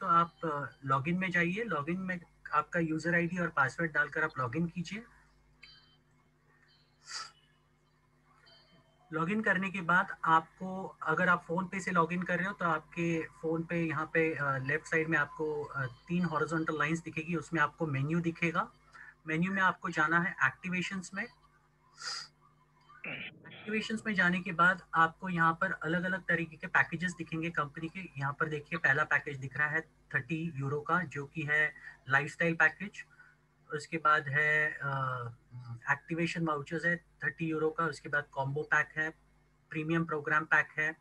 तो आप लॉगिन में जाइए। लॉगिन में आपका यूजर आईडी और पासवर्ड डालकर आप लॉगिन कीजिए। लॉगिन करने के बाद आपको, अगर आप फ़ोन पे से लॉगिन कर रहे हो तो आपके फ़ोन पे यहाँ पे लेफ्ट साइड में आपको 3 हॉरिजॉन्टल लाइंस दिखेगी, उसमें आपको मेन्यू दिखेगा। मेन्यू में आपको जाना है एक्टिवेशंस में। एक्टिवेशंस में जाने के बाद आपको यहाँ पर अलग अलग तरीके के पैकेजेस दिखेंगे कंपनी के। यहाँ पर देखिए पहला पैकेज दिख रहा है 30 यूरो का, जो कि है लाइफस्टाइल पैकेज। उसके बाद है एक्टिवेशन वाउचर्स है 30 यूरो का। उसके बाद कॉम्बो पैक है, प्रीमियम प्रोग्राम पैक है।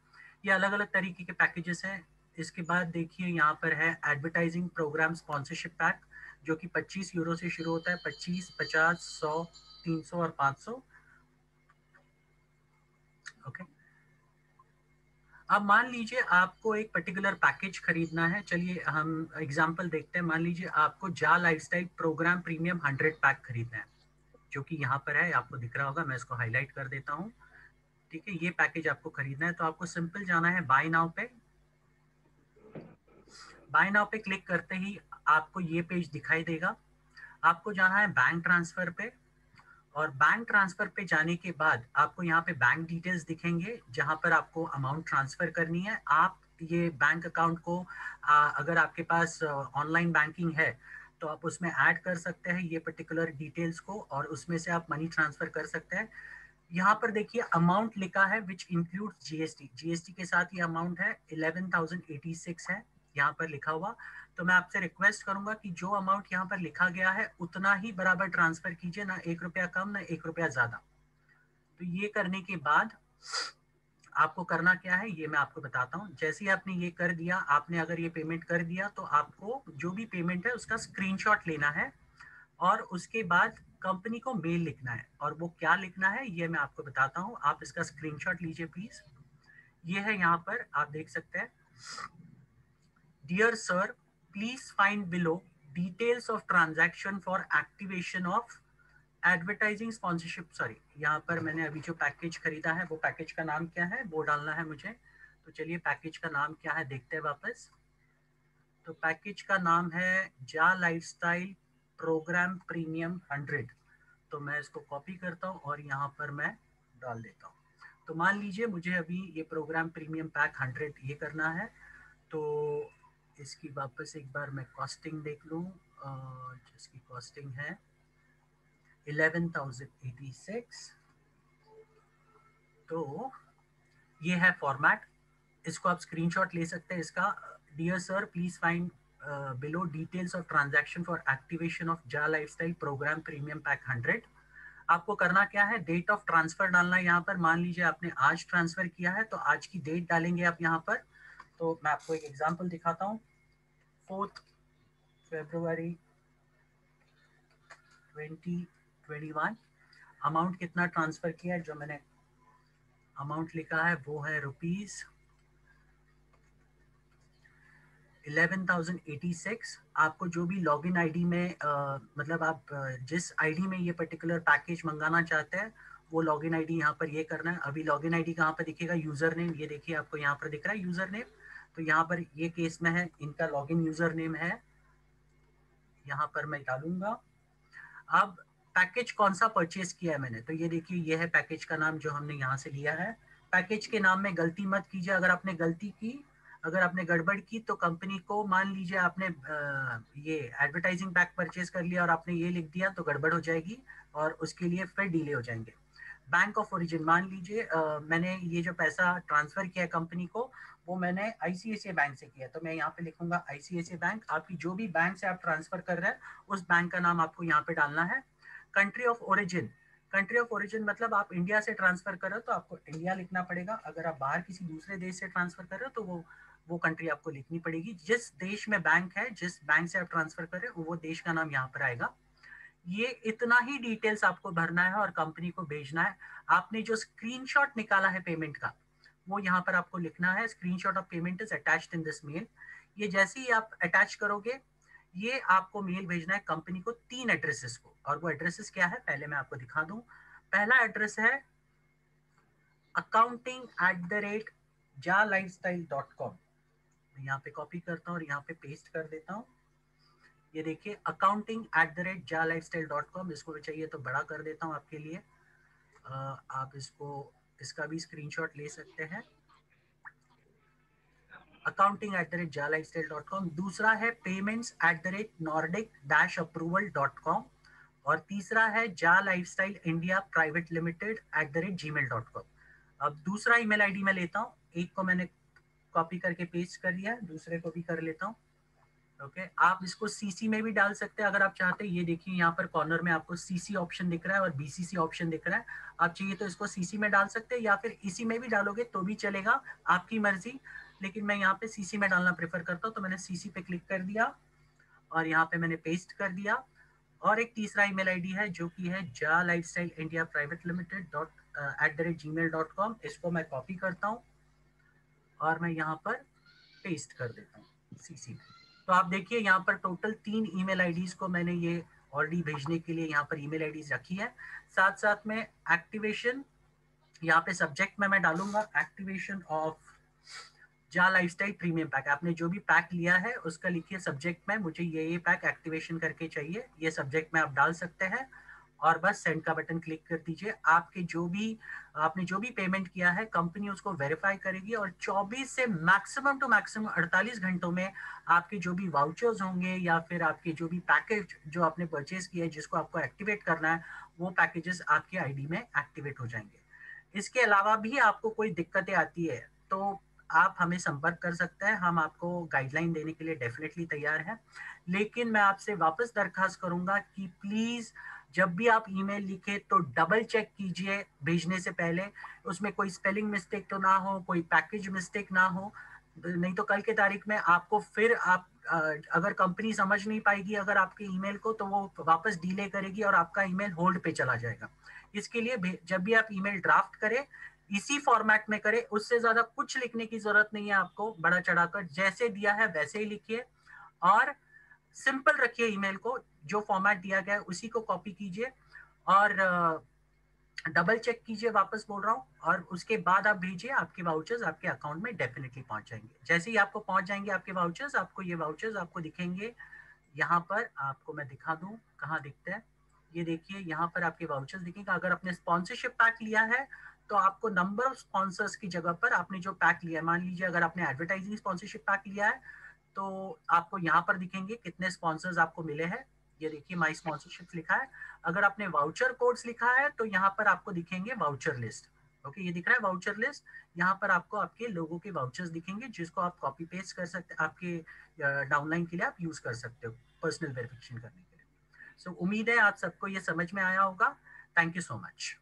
ये अलग अलग तरीके के पैकेजेस हैं। इसके बाद देखिए यहाँ पर है एडवर्टाइजिंग प्रोग्राम स्पॉन्सरशिप पैक, जो कि 25 यूरो से शुरू होता है। 25, 50, 100, 300 और 500। ओके। अब मान लीजिए आपको एक पर्टिकुलर पैकेज खरीदना है। चलिए हम एग्जांपल देखते हैं। मान लीजिए आपको जा लाइफस्टाइल प्रोग्राम प्रीमियम 100 पैक खरीदना है, जो कि यहाँ पर है, आपको दिख रहा होगा। मैं इसको हाईलाइट कर देता हूँ। ठीक है, ये पैकेज आपको खरीदना है तो आपको सिंपल जाना है बाय नाउ पे। बाय नाउ पे क्लिक करते ही आपको ये पेज दिखाई देगा। आपको जाना है बैंक ट्रांसफर पे, और बैंक ट्रांसफर पे जाने के बाद आपको यहाँ पे बैंक डिटेल्स दिखेंगे, जहां पर आपको अमाउंट ट्रांसफर करनी है। आप ये बैंक अकाउंट को अगर आपके पास ऑनलाइन बैंकिंग है तो आप उसमें ऐड कर सकते हैं ये पर्टिकुलर डिटेल्स को, और उसमें से आप मनी ट्रांसफर कर सकते हैं। यहाँ पर देखिए अमाउंट लिखा है विच इंक्लूड्स जीएसटी। जीएसटी के साथ ये अमाउंट है 11,086 है यहाँ पर लिखा हुआ। तो मैं आपसे रिक्वेस्ट करूंगा कि जो अमाउंट यहाँ पर लिखा गया है उतना ही बराबर ट्रांसफर कीजिए, ना 1 रुपया कम ना 1 रुपया ज्यादा। तो ये करने के बाद आपको करना क्या है ये मैं आपको बताता हूँ। जैसे ही आपने ये कर दिया, आपने अगर ये पेमेंट कर दिया तो आपको जो भी पेमेंट है उसका स्क्रीनशॉट लेना है, और उसके बाद कंपनी को मेल लिखना है। और वो क्या लिखना है ये मैं आपको बताता हूँ। आप इसका स्क्रीनशॉट लीजिए प्लीज। ये है, यहाँ पर आप देख सकते हैं। Dear sir, please find below details of transaction for activation of advertising sponsorship. Sorry, यहाँ पर मैंने अभी जो पैकेज खरीदा है वो पैकेज का नाम क्या है वो डालना है मुझे। तो चलिए पैकेज का नाम क्या है देखते हैं वापस। तो पैकेज का नाम है जा लाइफस्टाइल प्रोग्राम प्रीमियम 100। तो मैं इसको कॉपी करता हूँ और यहाँ पर मैं डाल देता हूँ। तो मान लीजिए मुझे अभी ये प्रोग्राम प्रीमियम पैक 100 ये करना है। तो इसकी वापस एक बार मैं कॉस्टिंग देख लूँ, जिसकी कॉस्टिंग है 11,086। तो ये है फॉर्मेट, इसको आप स्क्रीनशॉट ले सकते हैं इसका। Dear sir, please find below details of transaction for activation of जा लाइफस्टाइल प्रोग्राम प्रीमियम पैक 100। आपको करना क्या है, डेट ऑफ ट्रांसफर डालना है यहाँ पर। मान लीजिए आपने आज ट्रांसफर किया है तो आज की डेट डालेंगे आप यहाँ पर। तो मैं आपको एक एग्जांपल दिखाता हूँ। 4 फरवरी 2021। अमाउंट कितना ट्रांसफर किया है, जो मैंने अमाउंट लिखा है वो है रुपीज 11,086। आपको जो भी लॉगिन आईडी में मतलब आप जिस आईडी में ये पर्टिकुलर पैकेज मंगाना चाहते हैं वो लॉगिन आईडी यहाँ पर ये करना है। अभी लॉगिन आईडी कहाँ पर दिखेगा, यूजर नेम। ये देखिए आपको यहाँ पर दिख रहा है यूजर नेम। तो यहाँ पर ये केस में है, इनका लॉगिन यूजर नेम है, यहाँ पर मैं डालूंगा। अब पैकेज कौन सा परचेज किया है मैंने, तो ये देखिए ये है पैकेज का नाम जो हमने यहाँ से लिया है। पैकेज के नाम में गलती मत कीजिए। अगर आपने गलती की, अगर आपने गड़बड़ की तो कंपनी को, मान लीजिए आपने ये एडवर्टाइजिंग पैक परचेज कर लिया और आपने ये लिख दिया तो गड़बड़ हो जाएगी और उसके लिए फिर डिले हो जाएंगे। बैंक ऑफ ओरिजिन, मान लीजिए मैंने ये जो पैसा ट्रांसफर किया कंपनी को वो मैंने आईसीआईसीआई बैंक से किया, तो मैं यहाँ पे लिखूंगा आईसीआईसीआई बैंक। आपकी जो भी बैंक से आप ट्रांसफर कर रहे हैं उस बैंक का नाम आपको यहाँ पे डालना है। Country of origin, country of origin मतलब आप इंडिया से ट्रांसफर कर रहे हो तो आपको इंडिया लिखना पड़ेगा। अगर आप बाहर किसी दूसरे देश से ट्रांसफर कर रहे हो तो वो कंट्री आपको लिखनी पड़ेगी। जिस देश में बैंक है, जिस बैंक से आप ट्रांसफर कर रहे हो वो देश का नाम यहाँ पर आएगा। ये इतना ही डिटेल्स आपको भरना है और कंपनी को भेजना है। आपने जो स्क्रीनशॉट निकाला है पेमेंट का वो यहाँ पर आपको लिखना है, screenshot of payment is attached in this mail. ये जैसे ही आप अटैच करोगे ये आपको मेल भेजना है कंपनी को 3 एड्रेसेस को। और वो एड्रेसेस क्या है पहले मैं आपको दिखा दूं। पहला एड्रेस है accounting@jalifestyle.com। यहाँ पे कॉपी करता हूँ और यहाँ पे पेस्ट कर देता हूँ। ये देखिए accounting@jalifestyle.com, इसको चाहिए तो बड़ा कर देता हूँ आपके लिए। आप इसका भी स्क्रीनशॉट ले सकते हैं। accounting@jalifestyle.com। दूसरा है payments@nordic-approval.com और तीसरा है ja lifestyle india private limited @gmail.com। अब दूसरा ईमेल आईडी मैं लेता हूँ, एक को मैंने कॉपी करके पेस्ट कर दिया, दूसरे को भी कर लेता हूँ। ओके, आप इसको सीसी में भी डाल सकते हैं अगर आप चाहते हैं। ये देखिए यहाँ पर कॉर्नर में आपको सीसी ऑप्शन दिख रहा है और बीसीसी ऑप्शन दिख रहा है। आप चाहिए तो इसको सीसी में डाल सकते हैं या फिर इसी में भी डालोगे तो भी चलेगा, आपकी मर्जी। लेकिन मैं यहाँ पे सीसी में डालना प्रेफर करता हूँ, तो मैंने सीसी पे क्लिक कर दिया और यहाँ पे मैंने पेस्ट कर दिया। और एक तीसरा ईमेल आईडी है जो कि है ja lifestyle india private limited @gmail.com। इसको मैं कॉपी करता हूँ और मैं यहाँ पर पेस्ट कर देता हूँ सीसी में। तो आप देखिए यहाँ पर टोटल 3 ईमेल आईडीज को मैंने ये ऑलरेडी भेजने के लिए यहाँ पर ईमेल आईडीज रखी है। साथ साथ में एक्टिवेशन, यहाँ पे सब्जेक्ट में मैं डालूंगा एक्टिवेशन ऑफ जा लाइफस्टाइल प्रीमियम पैक। आपने जो भी पैक लिया है उसका लिखिए सब्जेक्ट में मुझे ये पैक एक्टिवेशन करके चाहिए, ये सब्जेक्ट में आप डाल सकते हैं और बस सेंड का बटन क्लिक कर दीजिए। आपने जो भी पेमेंट किया है कंपनी उसको वेरीफाई करेगी और 24 से मैक्सिमम टू मैक्सिमम 48 घंटों में आपके जो भी वाउचर्स होंगे या फिर आपके जो भी पैकेज जो आपने परचेज किया है जिसको आपको एक्टिवेट करना है, वो पैकेजेस आपके आईडी में एक्टिवेट हो जाएंगे। इसके अलावा भी आपको कोई दिक्कतें आती है तो आप हमें संपर्क कर सकते हैं, हम आपको गाइडलाइन देने के लिए डेफिनेटली तैयार हैं। लेकिन मैं आपसे वापस दरखास्त करूंगा कि प्लीज जब भी आप ईमेल लिखे तो डबल चेक कीजिए भेजने से पहले, उसमें कोई स्पेलिंग मिस्टेक तो ना हो, कोई पैकेज मिस्टेक ना हो। नहीं तो कल के तारीख में आपको फिर अगर कंपनी समझ नहीं पाएगी अगर आपके ईमेल को, तो वो वापस डिले करेगी और आपका ईमेल होल्ड पे चला जाएगा। इसके लिए जब भी आप ईमेल ड्राफ्ट करें इसी फॉर्मेट में करें, उससे ज्यादा कुछ लिखने की जरूरत नहीं है आपको बड़ा चढ़ाकर, जैसे दिया है वैसे ही लिखिए और सिंपल रखिए ईमेल को। जो फॉर्मेट दिया गया है उसी को कॉपी कीजिए और डबल चेक कीजिए, वापस बोल रहा हूँ, और उसके बाद आप भेजिए। आपके वाउचर्स आपके अकाउंट में डेफिनेटली पहुंच जाएंगे। जैसे ही आपको पहुंच जाएंगे आपके वाउचर्स, आपको ये वाउचर्स आपको दिखेंगे। यहाँ पर आपको मैं दिखा दूं कहाँ दिखते हैं। ये देखिए यहाँ पर आपके वाउचर्स दिखेंगे। अगर आपने स्पॉन्सरशिप पैक लिया है तो आपको नंबर ऑफ स्पॉन्सर्स की जगह पर आपने जो पैक लिया है, मान लीजिए अगर आपने एडवर्टाइजिंग स्पॉन्सरशिप पैक लिया है तो आपको यहाँ पर दिखेंगे कितने स्पॉन्सर्स आपको मिले हैं। ये देखिए माई स्पॉन्सरशिप लिखा है। अगर आपने वाउचर कोड्स लिखा है तो यहाँ पर आपको दिखेंगे वाउचर लिस्ट। ओके, ये दिख रहा है वाउचर लिस्ट। यहाँ पर आपको आपके लोगों के वाउचर्स दिखेंगे जिसको आप कॉपी पेस्ट कर सकते हैं, आपके डाउनलाइन के लिए आप यूज कर सकते हो पर्सनल वेरिफिकेशन करने के लिए। सो उम्मीद है आप सबको ये समझ में आया होगा। Thank you so much.